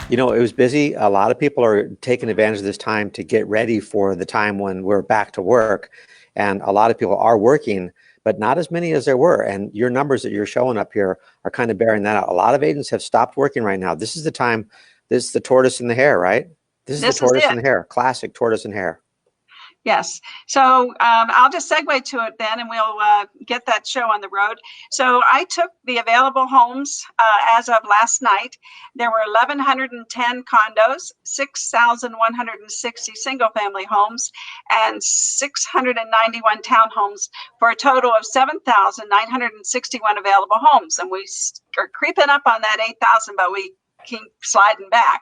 You know, it was busy. A lot of people are taking advantage of this time to get ready for the time when we're back to work. And a lot of people are working, but not as many as there were. And your numbers that you're showing up here are kind of bearing that out. A lot of agents have stopped working right now. This is the time, this is the tortoise and the hare, right? This is the This is tortoise it. and the hare, classic tortoise and hare. Yes. So I'll just segue to it then, and we'll get that show on the road. So I took the available homes as of last night. There were 1,110 condos, 6,160 single-family homes, and 691 townhomes for a total of 7,961 available homes. And we are creeping up on that 8,000, but we keep sliding back.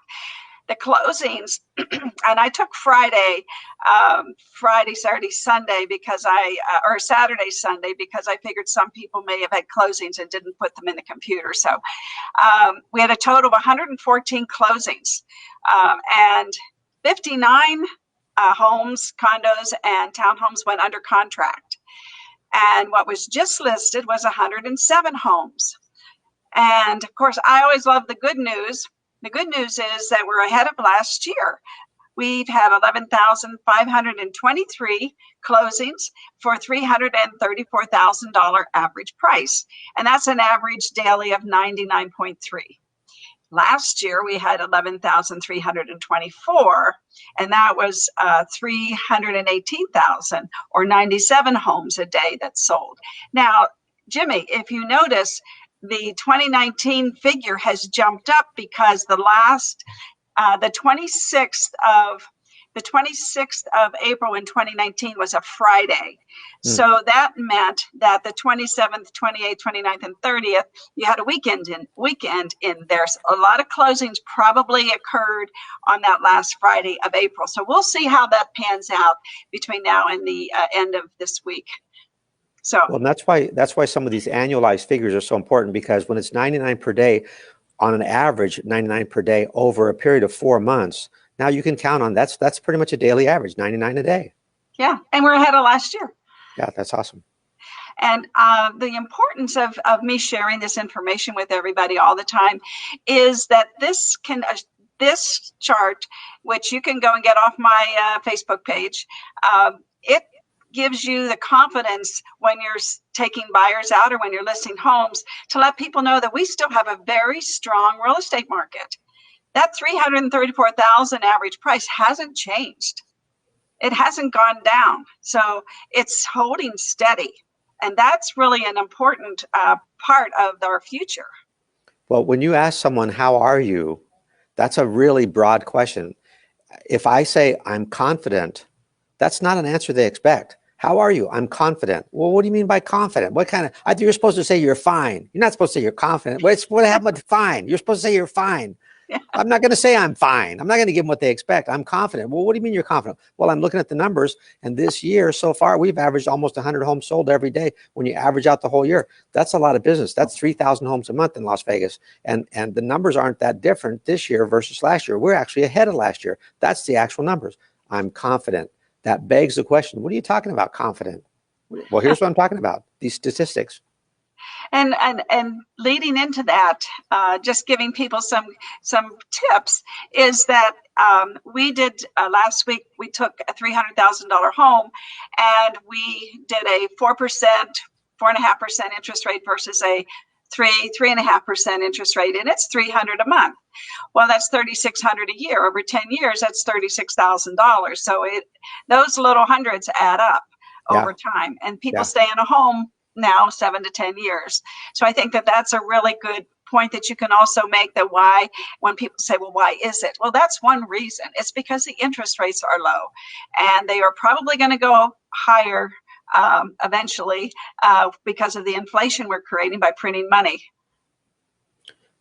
The closings, and I took Friday, Saturday, Sunday because or Saturday, Sunday because I figured some people may have had closings and didn't put them in the computer. So we had a total of 114 closings, and 59 homes, condos, and townhomes went under contract. And what was just listed was 107 homes. And of course, I always love the good news. The good news is that we're ahead of last year. We've had 11,523 closings for $334,000 average price. And that's an average daily of 99.3. Last year, we had 11,324, and that was 318,000 or 97 homes a day that sold. Now, Jimmy, if you notice, the 2019 figure has jumped up because the 26th of April in 2019 was a Friday. So that meant that the 27th, 28th, 29th, and 30th, you had a weekend in there. So a lot of closings probably occurred on that last Friday of April. So we'll see how that pans out between now and the end of this week. So, well, that's why some of these annualized figures are so important, because when it's 99 per day, on an average 99 per day over a period of 4 months, now you can count on that's pretty much a daily average, 99 a day. Yeah, and we're ahead of last year. Yeah, that's awesome. And the importance of me sharing this information with everybody all the time is that this chart, which you can go and get off my Facebook page, it gives you the confidence when you're taking buyers out or when you're listing homes to let people know that we still have a very strong real estate market. That $334,000 average price hasn't changed. It hasn't gone down. So it's holding steady. And that's really an important part of our future. Well, when you ask someone, how are you? That's a really broad question. If I say I'm confident, that's not an answer they expect. How are you? I'm confident. Well, what do you mean by confident? What kind of, I think you're supposed to say you're fine. You're not supposed to say you're confident. What happened with fine? You're supposed to say you're fine. Yeah. I'm not going to say I'm fine. I'm not going to give them what they expect. I'm confident. Well, what do you mean you're confident? Well, I'm looking at the numbers, and this year so far, we've averaged almost 100 homes sold every day. When you average out the whole year, that's a lot of business. That's 3,000 homes a month in Las Vegas. And the numbers aren't that different this year versus last year. We're actually ahead of last year. That's the actual numbers. I'm confident. That begs the question, what are you talking about, confident? Well, here's what I'm talking about, these statistics. And leading into that, just giving people some tips is that we did last week, we took a $300,000 home and we did a 4%, 4.5% interest rate versus a 3.5% interest rate, and it's $300 a month. Well, that's $3,600 a year. Over 10 years, that's $36,000. So those little hundreds add up over time, and people stay in a home now 7 to 10 years. So I think that that's a really good point that you can also make, that why, when people say, well, why is it? Well, that's one reason. It's because the interest rates are low, and they are probably going to go higher eventually because of the inflation we're creating by printing money.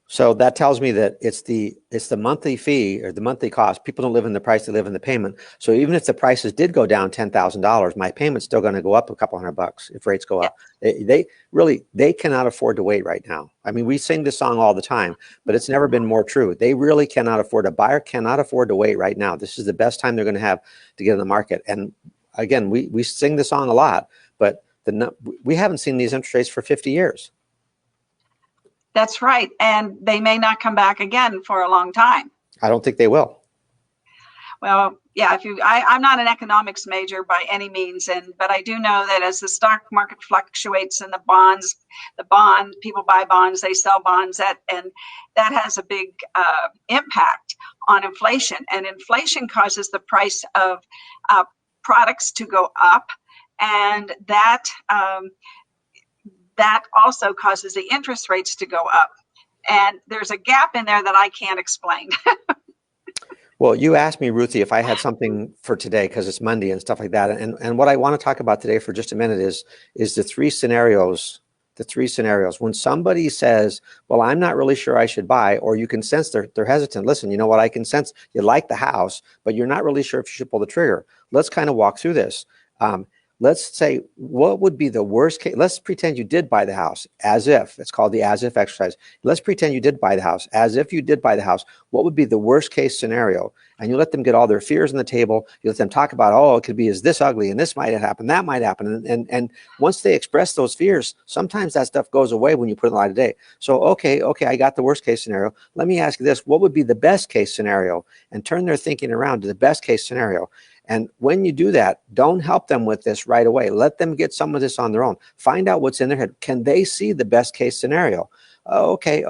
So that tells me that it's the monthly fee or the monthly cost. People don't live in the price, they live in the payment. So even if the prices did go down $10,000, my payment's still going to go up a couple $100 if rates go up. They cannot afford to wait right now. I mean, we sing this song all the time, but it's never been more true. They really cannot afford, a buyer cannot afford to wait right now. This is the best time they're going to have to get in the market. And again, we sing the song a lot, but we haven't seen these interest rates for 50 years. That's right. And they may not come back again for a long time. I don't think they will. Well, yeah, I'm not an economics major by any means, but I do know that as the stock market fluctuates and people buy bonds, they sell bonds, and that has a big impact on inflation. And inflation causes the price of products to go up, and that also causes the interest rates to go up. And there's a gap in there that I can't explain. Well, you asked me, Ruthie, if I had something for today because it's Monday and stuff like that. And what I want to talk about today for just a minute is the three scenarios. The three scenarios. When somebody says, well, I'm not really sure I should buy, or you can sense they're hesitant. Listen, you know what? I can sense you like the house, but you're not really sure if you should pull the trigger. Let's kind of walk through this. Let's say, what would be the worst case? Let's pretend you did buy the house, as if. It's called the as if exercise. Let's pretend you did buy the house, as if you did buy the house. What would be the worst case scenario? And you let them get all their fears on the table. You let them talk about, oh, it could be is this ugly, and this might happen, that might happen. And once they express those fears, sometimes that stuff goes away when you put in the light of day. So, okay, I got the worst case scenario. Let me ask you this. What would be the best case scenario? And turn their thinking around to the best case scenario. And when you do that, don't help them with this right away. Let them get some of this on their own. Find out what's in their head. Can they see the best case scenario? Okay.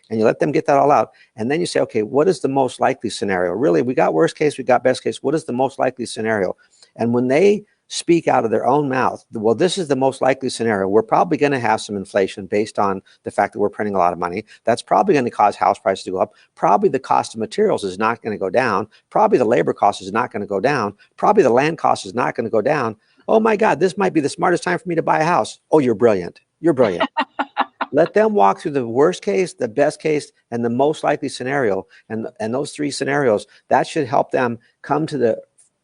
And you let them get that all out. And then you say, okay, what is the most likely scenario? Really, we got worst case, we got best case. What is the most likely scenario? And when they speak out of their own mouth, well, this is the most likely scenario. We're probably going to have some inflation based on the fact that we're printing a lot of money. That's probably going to cause house prices to go up. Probably the cost of materials is not going to go down. Probably the labor cost is not going to go down. Probably the land cost is not going to go down. Oh my God, this might be the smartest time for me to buy a house. Oh, you're brilliant. You're brilliant. Let them walk through the worst case, the best case, and the most likely scenario. And those three scenarios, that should help them come to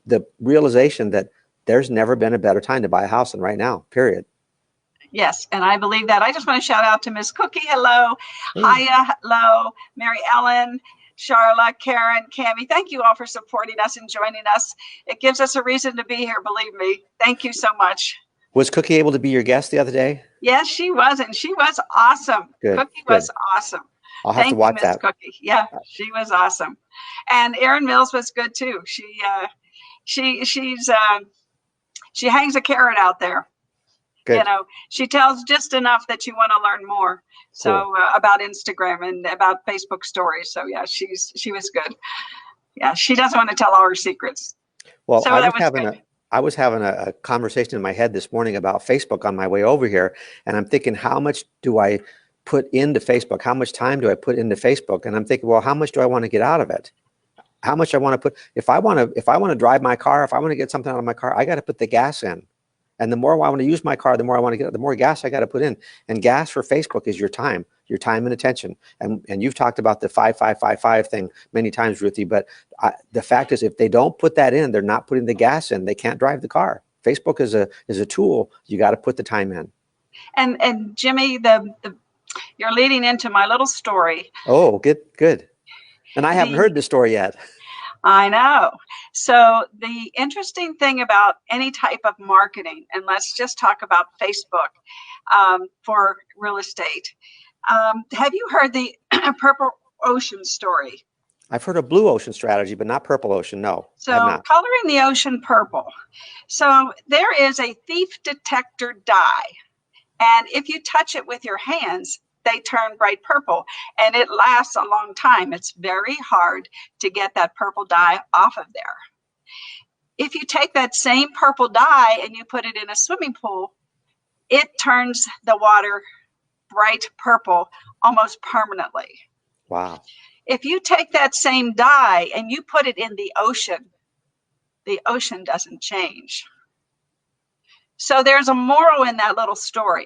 the realization that there's never been a better time to buy a house than right now, period. Yes, and I believe that. I just want to shout out to Miss Cookie, hello, Haya, hello, Mary Ellen, Charla, Karen, Cami. Thank you all for supporting us and joining us. It gives us a reason to be here, believe me. Thank you so much. Was Cookie able to be your guest the other day? Yes, she was, and she was awesome. Good. Cookie was awesome. I'll have to watch that. Cookie. Yeah, she was awesome. And Erin Mills was good too. She hangs a carrot out there. Good. You know, she tells just enough that you want to learn more. So about Instagram and about Facebook stories. So yeah, she was good. Yeah, she doesn't want to tell all her secrets. Well, so I was having a conversation in my head this morning about Facebook on my way over here, and I'm thinking, how much do I put into Facebook? How much time do I put into Facebook? And I'm thinking, well, how much do I want to get out of it? How much I want to put, if I want to drive my car, if I want to get something out of my car, I got to put the gas in. And the more I want to use my car, the more I want to get, the more gas I got to put in. And gas for Facebook is your time and attention. And you've talked about the 5-5-5-5 thing many times, Ruthie. But the fact is, if they don't put that in, they're not putting the gas in. They can't drive the car. Facebook is a tool. You got to put the time in. And Jimmy, you're leading into my little story. Oh, good. And I haven't heard the story yet. I know. So the interesting thing about any type of marketing, and let's just talk about Facebook for real estate. Have you heard the purple ocean story? I've heard a blue ocean strategy, but not purple ocean. No. So coloring the ocean purple. So there is a thief detector dye. And if you touch it with your hands, they turn bright purple, and it lasts a long time. It's very hard to get that purple dye off of there. If you take that same purple dye and you put it in a swimming pool, it turns the water bright purple almost permanently. Wow. If you take that same dye and you put it in the ocean doesn't change. So there's a moral in that little story.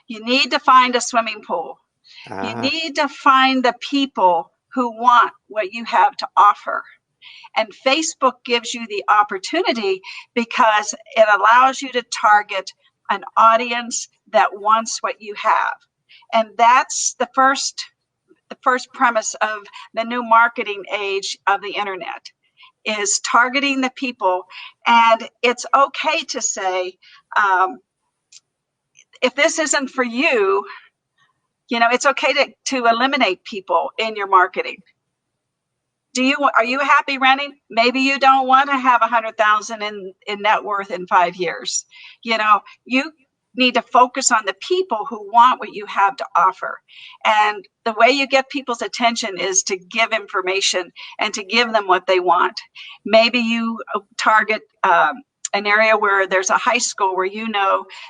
You need to find a swimming pool. You need to find the people who want what you have to offer. And Facebook gives you the opportunity because it allows you to target an audience that wants what you have. And that's the first premise of the new marketing age of the internet, is targeting the people. And it's okay to say, if this isn't for you, it's okay to eliminate people in your marketing. Are you happy renting? Maybe you don't want to have 100,000 in net worth in 5 years. You know, you need to focus on the people who want what you have to offer. And the way you get people's attention is to give information and to give them what they want. Maybe you target an area where there's a high school where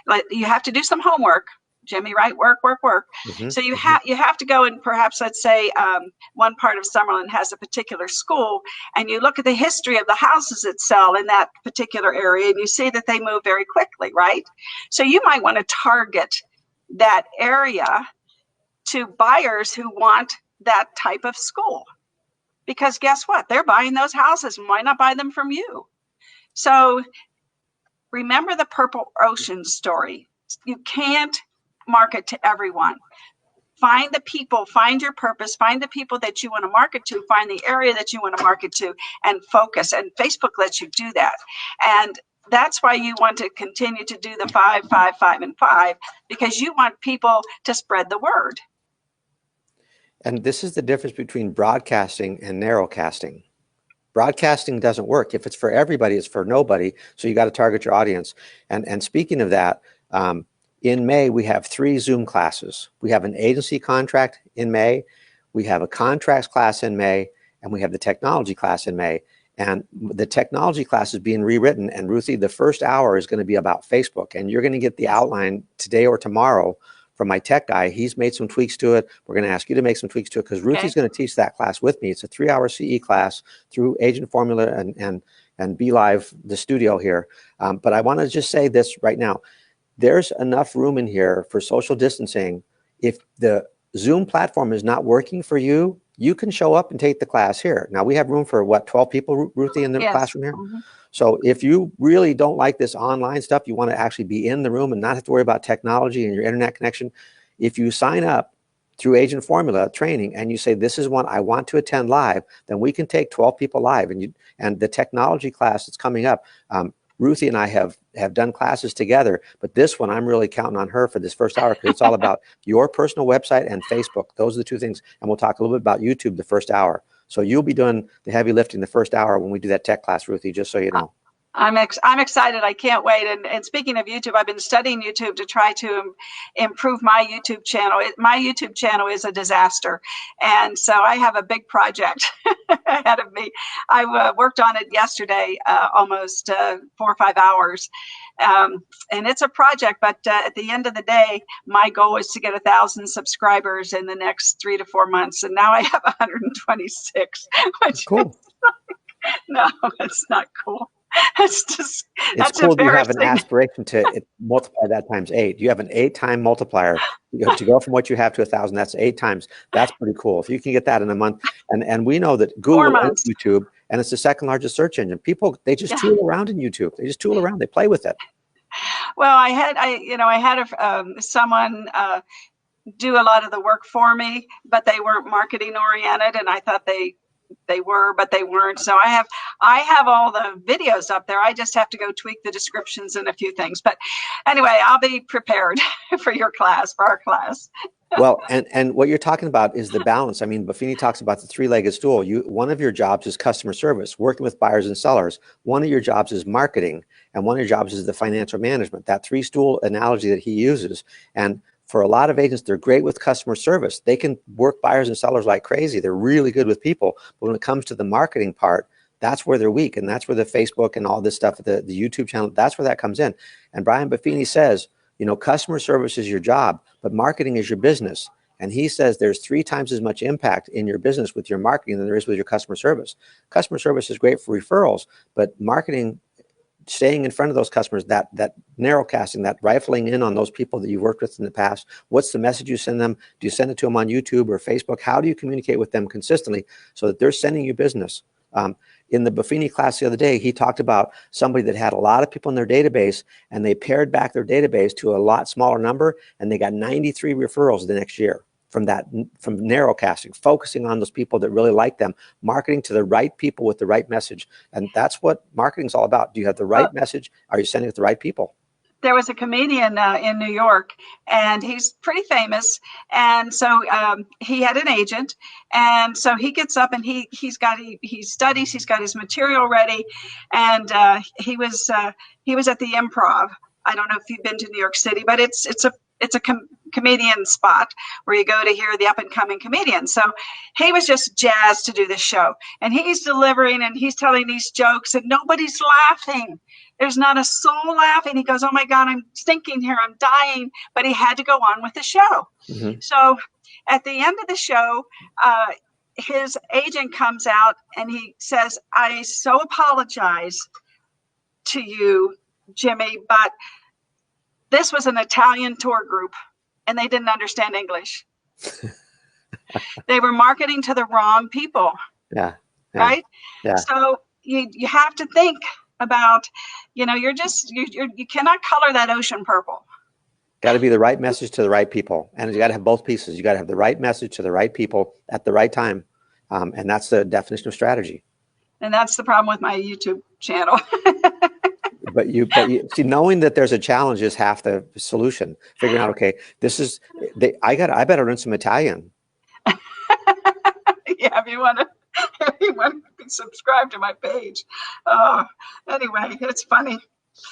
like you have to do some homework. Jimmy, right? Work, work, work. So you have to go and perhaps, let's say, one part of Summerlin has a particular school, and you look at the history of the houses that sell in that particular area, and you see that they move very quickly, right? So you might want to target that area to buyers who want that type of school, because guess what? They're buying those houses and why not buy them from you? So remember the Purple Ocean story. You can't market to everyone. Find the people, find your purpose, find the people that you want to market to, find the area that you want to market to, and focus. And Facebook lets you do that. And that's why you want to continue to do the 5, 5, 5, and 5, because you want people to spread the word. And this is the difference between broadcasting and narrowcasting. Broadcasting doesn't work. If it's for everybody, it's for nobody. So you got to target your audience. And speaking of that, in May, we have 3 Zoom classes. We have an agency contract in May, we have a contracts class in May, and we have the technology class in May. And the technology class is being rewritten. And Ruthie, the first hour is going to be about Facebook. And you're going to get the outline today or tomorrow from my tech guy. He's made some tweaks to it. We're going to ask you to make some tweaks to it because Ruthie's going to teach that class with me. It's a 3-hour CE class through Agent Formula and Be Live, the studio here. But I want to just say this right now. There's enough room in here for social distancing. If the Zoom platform is not working for you, you can show up and take the class here. Now we have room for what, 12 people, Ruthie, in the classroom here? So if you really don't like this online stuff, you want to actually be in the room and not have to worry about technology and your internet connection. If you sign up through Agent Formula training and you say, this is one I want to attend live, then we can take 12 people live. And the technology class that's coming up, Ruthie and I have done classes together, but this one I'm really counting on her for this first hour because it's all about your personal website and Facebook. Those are the 2 things. And we'll talk a little bit about YouTube the first hour. So you'll be doing the heavy lifting the first hour when we do that tech class, Ruthie, just so you know. I'm excited. I can't wait. And speaking of YouTube, I've been studying YouTube to try to improve my YouTube channel. My YouTube channel is a disaster. And so I have a big project ahead of me. I worked on it yesterday, almost 4 or 5 hours. And it's a project, but at the end of the day, my goal is to get 1,000 subscribers in the next 3 to 4 months. And now I have 126, which cool. No, it's not cool. It's just, it's cool. You have an aspiration to multiply that times 8. You have an 8-time multiplier. You have to go from what you have to 1,000. That's 8 times. That's pretty cool. If you can get that in a month, and we know that Google owns YouTube, and it's the 2nd largest search engine. People, they just tool around in YouTube. They just tool around. They play with it. Well, I had someone do a lot of the work for me, but they weren't marketing oriented, and I thought they were, but they weren't. So I have all the videos up there. I just have to go tweak the descriptions and a few things. But anyway, I'll be prepared for your class, for our class. Well, and what you're talking about is the balance. I mean, Buffini talks about the 3-legged stool. One of your jobs is customer service, working with buyers and sellers. One of your jobs is marketing, and one of your jobs is the financial management. That 3-stool analogy that he uses. And for a lot of agents, they're great with customer service. They can work buyers and sellers like crazy. They're really good with people. But when it comes to the marketing part, that's where they're weak. And that's where the Facebook and all this stuff, the YouTube channel, that's where that comes in. And Brian Buffini says, you know, customer service is your job, but marketing is your business. And he says there's 3 times as much impact in your business with your marketing than there is with your customer service. Customer service is great for referrals, but marketing, staying in front of those customers, that narrowcasting, that rifling in on those people that you've worked with in the past. What's the message you send them? Do you send it to them on YouTube or Facebook? How do you communicate with them consistently so that they're sending you business? In the Buffini class the other day, he talked about somebody that had a lot of people in their database, and they pared back their database to a lot smaller number, and they got 93 referrals the next year from narrowcasting, focusing on those people that really like them, marketing to the right people with the right message. And that's what marketing is all about. Do you have the right message? Are you sending it to the right people? there was a comedian in New York, and he's pretty famous. And so he had an agent, and so he gets up and he studies. He's got his material ready, and he was at the Improv. I don't know if you've been to New York City, but it's a comedian spot where you go to hear the up and coming comedians. So he was just jazzed to do this show, and he's delivering and he's telling these jokes, and nobody's laughing. There's not a soul laughing. He goes, "Oh my God, I'm stinking here. I'm dying." But he had to go on with the show. Mm-hmm. So at the end of the show, his agent comes out and he says, "I so apologize to you, Jimmy, but this was an Italian tour group and they didn't understand English. They were marketing to the wrong people." Yeah. Right? Yeah. So you have to think about, you cannot color that ocean purple. Got to be the right message to the right people. And you got to have both pieces. You got to have the right message to the right people at the right time. And that's the definition of strategy. And that's the problem with my YouTube channel. But you see, knowing that there's a challenge is half the solution. Figuring out, okay, I better learn some Italian. Yeah, if you want to subscribe to my page. Anyway, it's funny.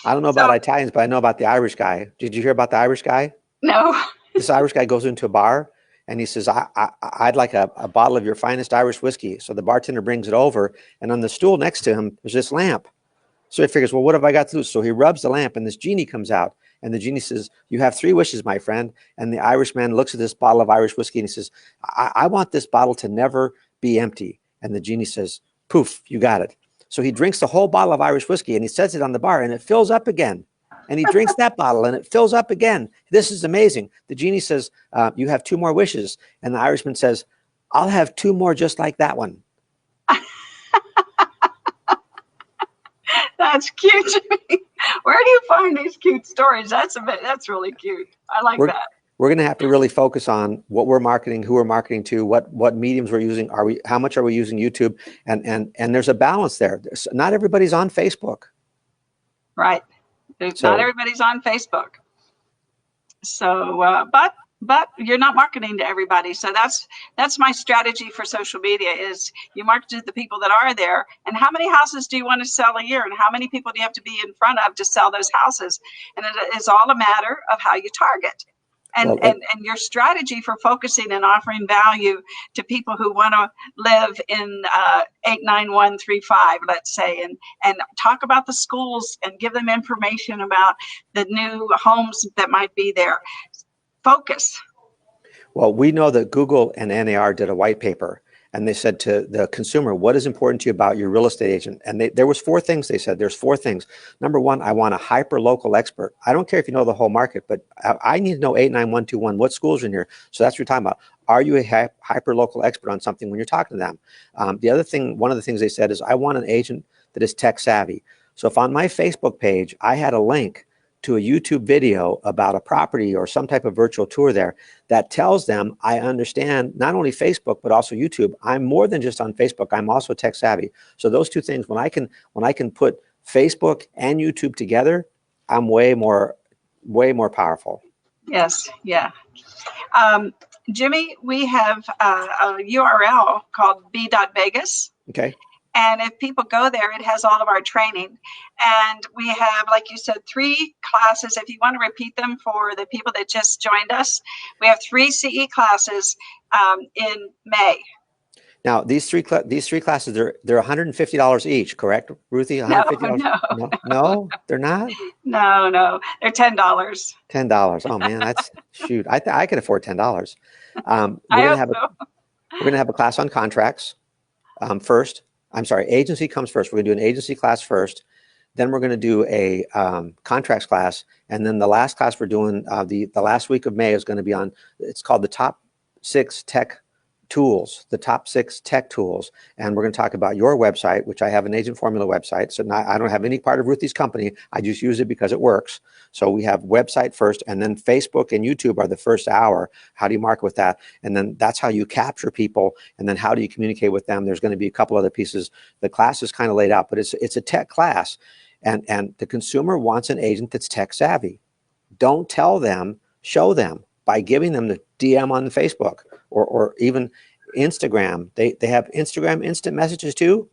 I don't know about Italians, but I know about the Irish guy. Did you hear about the Irish guy? No. This Irish guy goes into a bar and he says, I'd like a bottle of your finest Irish whiskey. So the bartender brings it over, and on the stool next to him, there's this lamp. So he figures, well, what have I got to do? So he rubs the lamp, and this genie comes out, and the genie says, "You have 3 wishes, my friend." And the Irishman looks at this bottle of Irish whiskey and he says, I want this bottle to never be empty. And the genie says, "Poof, you got it." So he drinks the whole bottle of Irish whiskey and he sets it on the bar and it fills up again. And he drinks that bottle and it fills up again. This is amazing. The genie says, "You have 2 more wishes." And the Irishman says, "I'll have 2 more just like that one." That's cute to me. Where do you find these cute stories? That's really cute. I like that. We're going to have to really focus on what we're marketing, who we're marketing to, what mediums we're using. How much are we using YouTube? And there's a balance there. Not everybody's on Facebook. Right. Not everybody's on Facebook. So, but you're not marketing to everybody. So that's my strategy for social media is you market to the people that are there. And how many houses do you want to sell a year? And how many people do you have to be in front of to sell those houses? And it is all a matter of how you target. And your strategy for focusing and offering value to people who want to live in 89135, let's say, and talk about the schools and give them information about the new homes that might be there. Focus. Well, we know that Google and NAR did a white paper, and they said to the consumer, what is important to you about your real estate agent? And there was 4 things they said. There's 4 things. Number 1, I want a hyper local expert. I don't care if you know the whole market, but I need to know 89121, what schools are in here. So that's what you're talking about. Are you a hyper local expert on something when you're talking to them? The other thing, one of the things they said is, I want an agent that is tech savvy. So if on my Facebook page, I had a link to a YouTube video about a property or some type of virtual tour there, that tells them I understand not only Facebook, but also YouTube. I'm more than just on Facebook. I'm also tech savvy. So those 2 things, when I can put Facebook and YouTube together, I'm way more powerful. Yes. Yeah. Jimmy, we have a URL called b.vegas. Okay. And if people go there, it has all of our training. And we have, like you said, 3 classes. If you want to repeat them for the people that just joined us, we have 3 CE classes in May. Now, these three classes, they're $150 each, correct, Ruthie? $150? No, they're not? No, they're $10. $10. Oh, man, that's, shoot, I can afford $10. We're going to have a class on contracts first. I'm sorry, agency comes first. We're going to do an agency class first. Then we're going to do a contracts class. And then the last class we're doing, the last week of May is going to be on, it's called the top 6 tech tools, the top 6 tech tools. And we're going to talk about your website, which I have an agent formula website. So I don't have any part of Ruthie's company. I just use it because it works. So we have website first, and then Facebook and YouTube are the first hour. How do you market with that? And then that's how you capture people. And then how do you communicate with them? There's going to be a couple other pieces. The class is kind of laid out, but it's a tech class. And the consumer wants an agent that's tech savvy. Don't tell them, show them by giving them the DM on Facebook or even Instagram. They have Instagram instant messages too.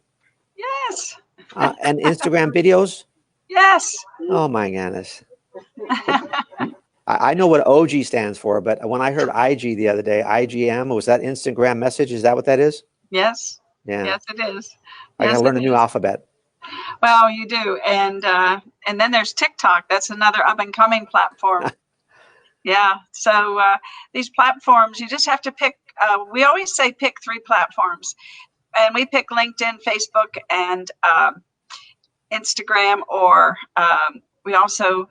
Yes. And Instagram videos. Yes. Oh my goodness. I know what OG stands for, but when I heard IG the other day, IGM, was that Instagram message? Is that what that is? Yes. Yeah. Yes, it is. I got Yes, to learn a it new is. alphabet. Well, you do. And then there's TikTok. That's another up and coming platform. Yeah. So these platforms, you just have to pick. We always say pick 3 platforms, and we pick LinkedIn, Facebook, and Instagram, or we also,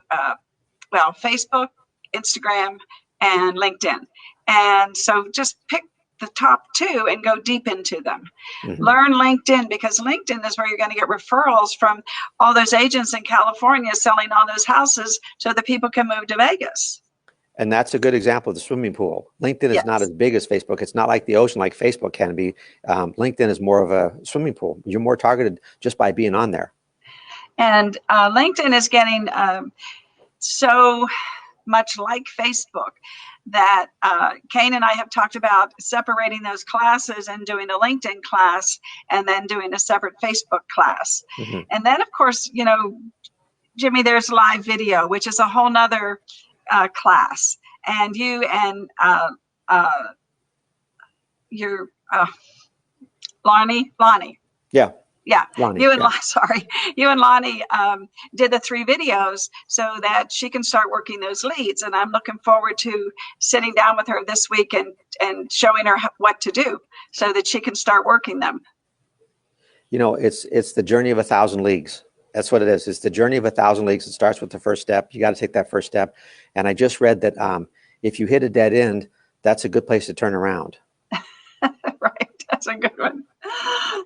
Facebook, Instagram, and LinkedIn. And so just pick the top 2 and go deep into them. Mm-hmm. Learn LinkedIn, because LinkedIn is where you're going to get referrals from all those agents in California selling all those houses so that people can move to Vegas. And that's a good example of the swimming pool. LinkedIn is Yes. not as big as Facebook. It's not like the ocean like Facebook can be. LinkedIn is more of a swimming pool. You're more targeted just by being on there. And LinkedIn is getting so much like Facebook that Kane and I have talked about separating those classes and doing a LinkedIn class and then doing a separate Facebook class. Mm-hmm. And then, of course, Jimmy, there's live video, which is a whole nother class. And you and your Lonnie. Yeah. Yeah, Lonnie, you and yeah. you and Lonnie did the 3 videos so that she can start working those leads. And I'm looking forward to sitting down with her this week and showing her what to do so that she can start working them. It's the journey of 1,000 leagues. That's what it is. It's the journey of 1,000 leagues. It starts with the first step. You got to take that first step. And I just read that if you hit a dead end, that's a good place to turn around. Right. That's a good one.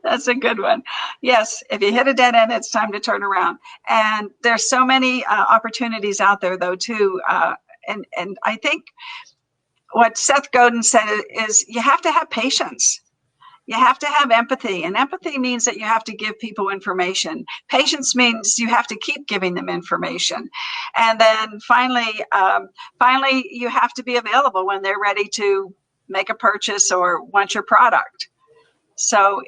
That's a good one. Yes. If you hit a dead end, it's time to turn around. And there's so many opportunities out there, though, too. And I think what Seth Godin said is you have to have patience. You have to have empathy, and empathy means that you have to give people information. Patience means you have to keep giving them information. And then finally, you have to be available when they're ready to make a purchase or want your product. So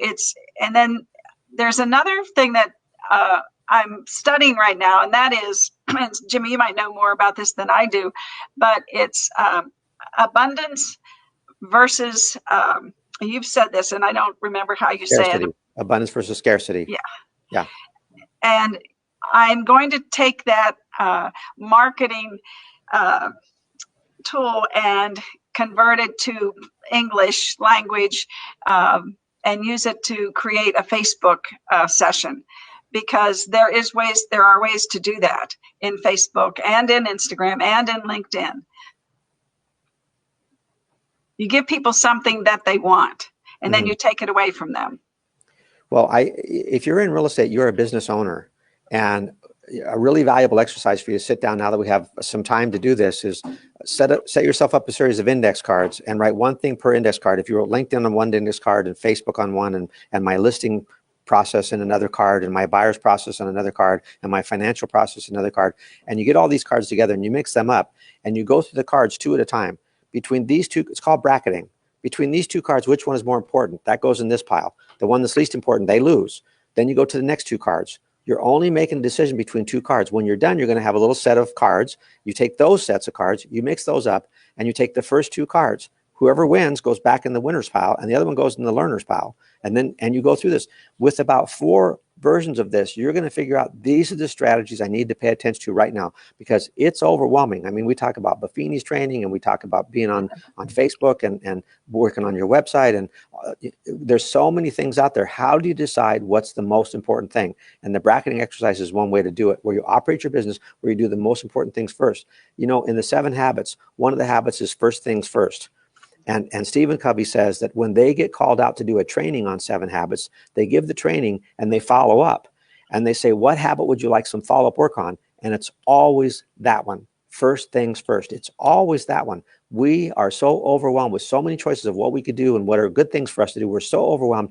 and then there's another thing that I'm studying right now, and that is, and Jimmy, you might know more about this than I do, but it's abundance versus, you've said this, and I don't remember how you Scarcity. say it. Abundance versus scarcity. Yeah. Yeah. And I'm going to take that marketing tool and convert it to English language and use it to create a Facebook session, because there are ways to do that in Facebook and in Instagram and in LinkedIn. You give people something that they want, and then you take it away from them. Well, if you're in real estate, you're a business owner, and a really valuable exercise for you to sit down now that we have some time to do this is set yourself up a series of index cards and write one thing per index card. If you wrote LinkedIn on one index card and Facebook on one and my listing process in another card and my buyer's process on another card and my financial process in another card, and you get all these cards together and you mix them up and you go through the cards 2 at a time. Between these 2, it's called bracketing. Between these 2 cards, which one is more important? That goes in this pile. The one that's least important, they lose. Then you go to the next 2 cards. You're only making a decision between 2 cards. When you're done, you're going to have a little set of cards. You take those sets of cards, you mix those up, and you take the first 2 cards. Whoever wins goes back in the winner's pile, and the other one goes in the learner's pile. And you go through this. With about 4 versions of this, you're going to figure out these are the strategies I need to pay attention to right now, because it's overwhelming. I mean, we talk about Buffini's training, and we talk about being on Facebook and working on your website, and there's so many things out there. How do you decide what's the most important thing? And the bracketing exercise is one way to do it, where you operate your business, where you do the most important things first. In the 7 habits, one of the habits is first things first. And Stephen Covey says that when they get called out to do a training on 7 habits, they give the training and they follow up. And they say, what habit would you like some follow-up work on? And it's always that one. First things first. It's always that one. We are so overwhelmed with so many choices of what we could do and what are good things for us to do. We're so overwhelmed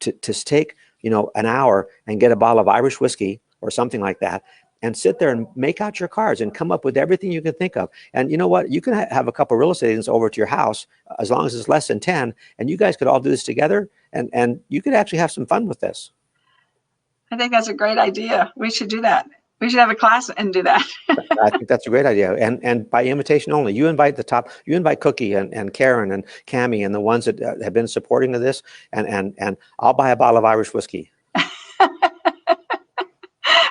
to take, an hour and get a bottle of Irish whiskey or something like that, and sit there and make out your cards and come up with everything you can think of. And you know what? You can have a couple of real estate agents over to your house, as long as it's less than 10, and you guys could all do this together, and you could actually have some fun with this. I think that's a great idea. We should do that. We should have a class and do that. I think that's a great idea. And by invitation only. You invite you invite Cookie and Karen and Cammie and the ones that have been supporting of this, and I'll buy a bottle of Irish whiskey.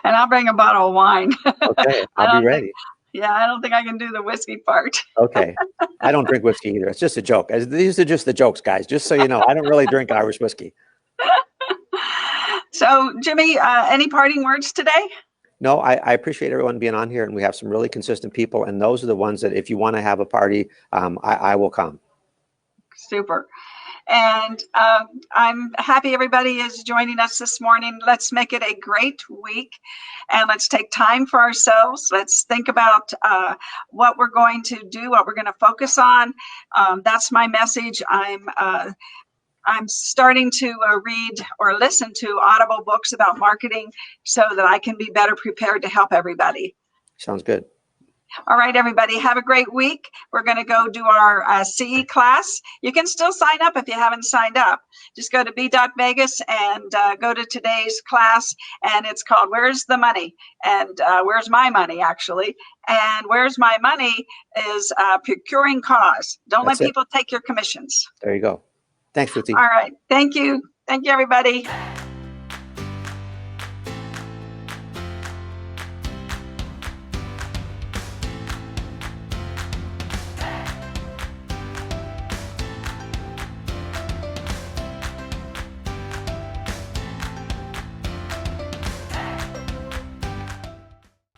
And I'll bring a bottle of wine. Okay, I'll be ready. Yeah, I don't think I can do the whiskey part. Okay. I don't drink whiskey either. It's just a joke. These are just the jokes, guys. Just so you know, I don't really drink Irish whiskey. So, Jimmy, any parting words today? No, I appreciate everyone being on here, and we have some really consistent people, and those are the ones that if you want to have a party, I will come. Super. And I'm happy everybody is joining us this morning. Let's make it a great week, and let's take time for ourselves. Let's think about what we're going to do, what we're going to focus on. That's my message. I'm starting to read or listen to Audible books about marketing so that I can be better prepared to help everybody. Sounds good. All right, everybody, have a great week. We're going to go do our CE class. You can still sign up if you haven't signed up. Just go to b.vegas and go to today's class, and it's called Where's the Money? And Where's My Money, actually. And Where's My Money is procuring cause. Don't let people take your commissions. There you go. Thanks, Ruthie. All right. Thank you. Thank you, everybody.